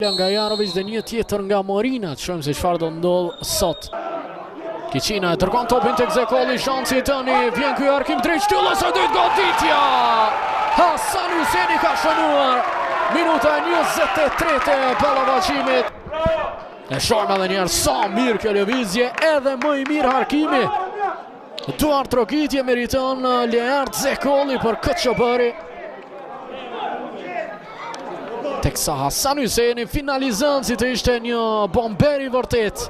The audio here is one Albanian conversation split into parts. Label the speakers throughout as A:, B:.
A: Nga Jarovic dhe një tjetër nga Morina, të shohim se çfarë do ndodh sot. Kiçina e tërkon topin tek Zekolli, shansi tani, vjen ky arkim drejt shtyllës së dytë, goditja! Hasan Hyseni ka shënuar. Minuta 23 e ballavaçimit. E shohim edhe një herë sa mirë kjo lëvizje, edhe më i mirë harkimi. Duart trokitje meriton Leart Zekolli për këtë që bëri. Teksa Hasan Hyseni finalizon si të ishte një bomber i vërtet.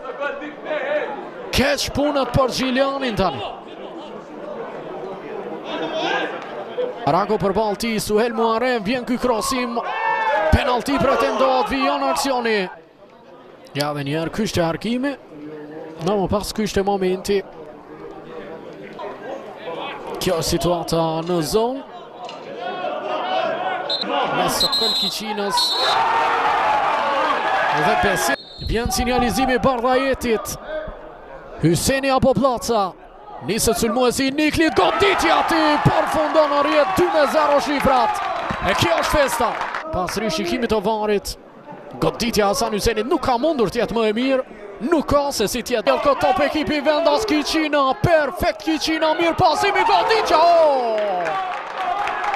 A: Keq punët për Gjilianin tani. Rako për balti, Suhel Muharrem, vjen ky krosim. Penalti pretendohet, vijon aksioni. Ja dhe njerë, ky ishte harkimi. Në më pas ky ishte momenti. Kjo situata në zonë. Me Sokol Kiçinës dhe Pesi. Vjen sinjalizimi Bardhajetit. Hyseni apo Placa. Nisët sulmuesi Niklit, goditja ti përfundon në rjet 2-0 shifrat. E kjo është festa. Pas rishikimit të varit, goditja Hasan Hysenit nuk ka mundur t'jetë më e mirë. Nuk ka se si tjetë. Këtë top ekipi vendas Kiçina. Perfekt Kiçina, mirë pasimi, goditja.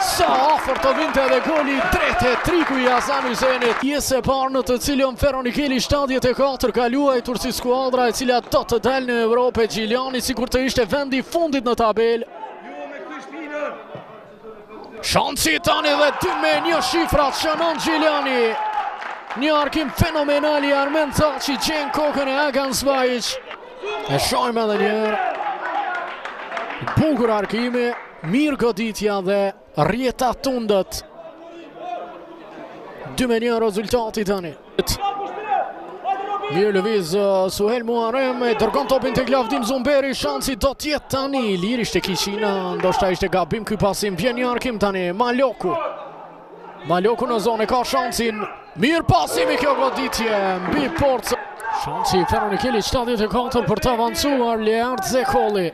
A: Sa afër të vinte edhe goli tretë e triku i Hasan Hysenit. Pjesë e parë në të cilën Feronikeli 74 ka luajtur si skuadra e cila do të dalë në Evropë. Gjiliani sikur të ishte vendi i fundit në tabelë. Shansi tani dhe 2-1 shifrat shënon Gjiliani. Një arkim fenomenal i Armen Thaçi, gjen kokën e Agan Spajic. E shohim edhe një herë. Bukur arkimi, mirë goditja dhe rjeta tundët. 2-1 rezultati tani. Mirë lëviz Suhel Muharrem, dërgon topin tek Lavdim Zumberi, shansi do t'jetë tani. Lirë ishte Kiçina, ndoshta ishte gabim ky pasim. Vjen një arkim tani, Maloku në zonë ka shansin. Mirë pasimi, kjo goditje mbi porcë. Shansi Feronikeli 74 për të avancuar. Leart Zekolli.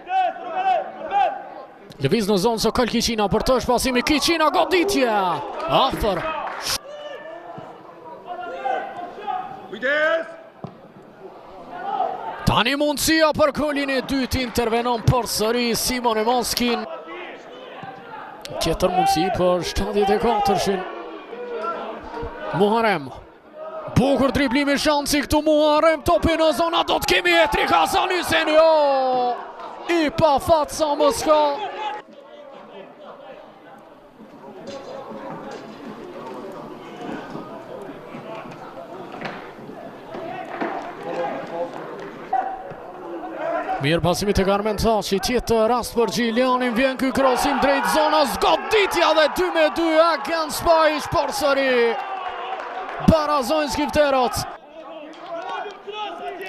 A: Lëviz në zonë Sokol Kiçina, për të është pasimi, Kiçina, goditja! Afër! Tani mundësia për golin e dytë, intervenon përsëri Simon Moskin. Tjetër mundësi për 74-shin. Muharrem. Bukur driblimi, shansi këtu Muharrem, topi në zona, do të kemi hetrik Hasan Hyseni. I pa fatë sa më s'ka. Mirë pasimi të Armen Thaçi, tjetë rast për Gjilianin, vjen ky krosim drejt zonës, goditja dhe 2-2, Agan Spajic përsëri. Barazojnë skifterët.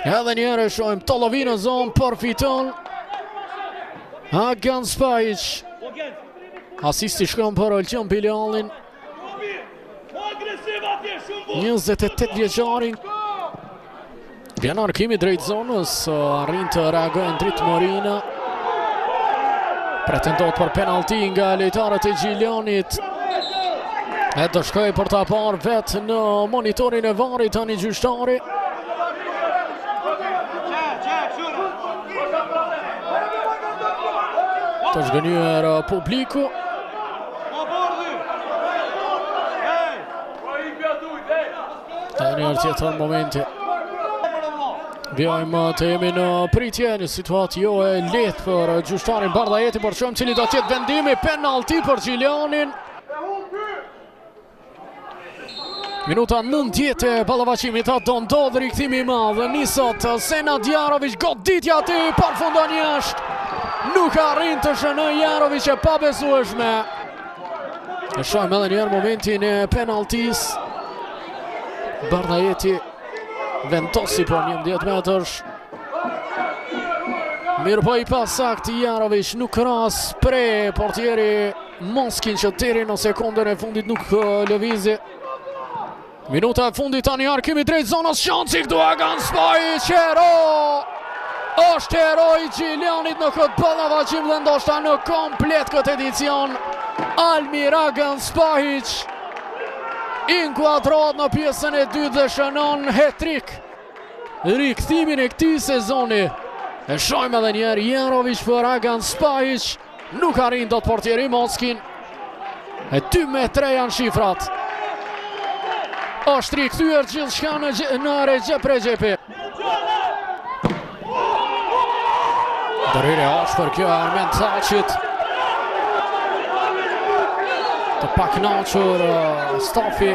A: Edhe njëre shohim Tollovi në zonë, përfiton Agan Spajic. Asisti shkon për Olqion Biliallin. 28 vjeçarin. Vjen arkimi drejt zonës, arrin të reagojnë dritë Morina. Pretendot për penalti nga lojtarët e Gjilianit. E do shkoj për ta parë vetë në monitorin e varit tani gjyqtari. Të zgënyer publiku. E një tjetër momenti. Vjojmë të jemi në pritje, një situatë jo e lehtë për gjyqtarin Bardhajeti, por shohim cili do tjetë vendimi, penalti për Gjilianin. Minuta 90 e ballavaçimit, do ndodh rikthimi i madh. Nisot Senad Jarovic, goditja ti përfundon jashtë. Nuk arrin të shënoj Jarovic, e pabesueshme. E shohim edhe një herë momentin e penaltis. Bardhajeti ventosi për 11 metrësh. Mirë po i pasakt Jarovic, nuk ras pre portieri Moskin që deri në sekondën e fundit nuk lëvizi. Minuta e fundit tani arkimi drejt zonës, shansi këtu Agan Spajic, është heroi Gjilianit në këtë ballavaçim dhe ndoshta në komplet këtë edicion. Almir Agan Spajic inkuadrohet në pjesën e dytë dhe shënon hat-trick. Rikthimin e këtij sezoni. E shojmë edhe njerë Jerovic për Agan Spajic. Nuk arrin dot portieri Moskin. E 2-3 janë shifrat. Është rikthyer gjithçka në Recep Recepi. Ndërhyrje ashpër kjo e Armen Thaçit. Të pakënaqur stafi.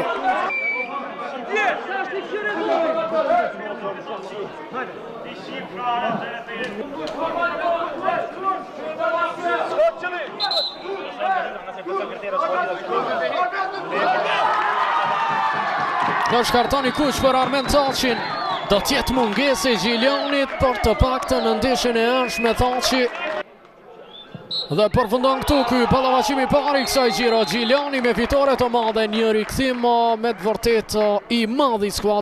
A: Në shkartoni kuq për Armen Thaçin. Do tjetë mungesë e Gjiljanit, por të paktën në ndeshjen e ardhshme Thaçi. Dhe përfundon këtu ky ballafaqimi parë i kësaj xhiro. Gjiljani me fitore të madhe, një rikthim me të vërtetë i madh i skuadrës.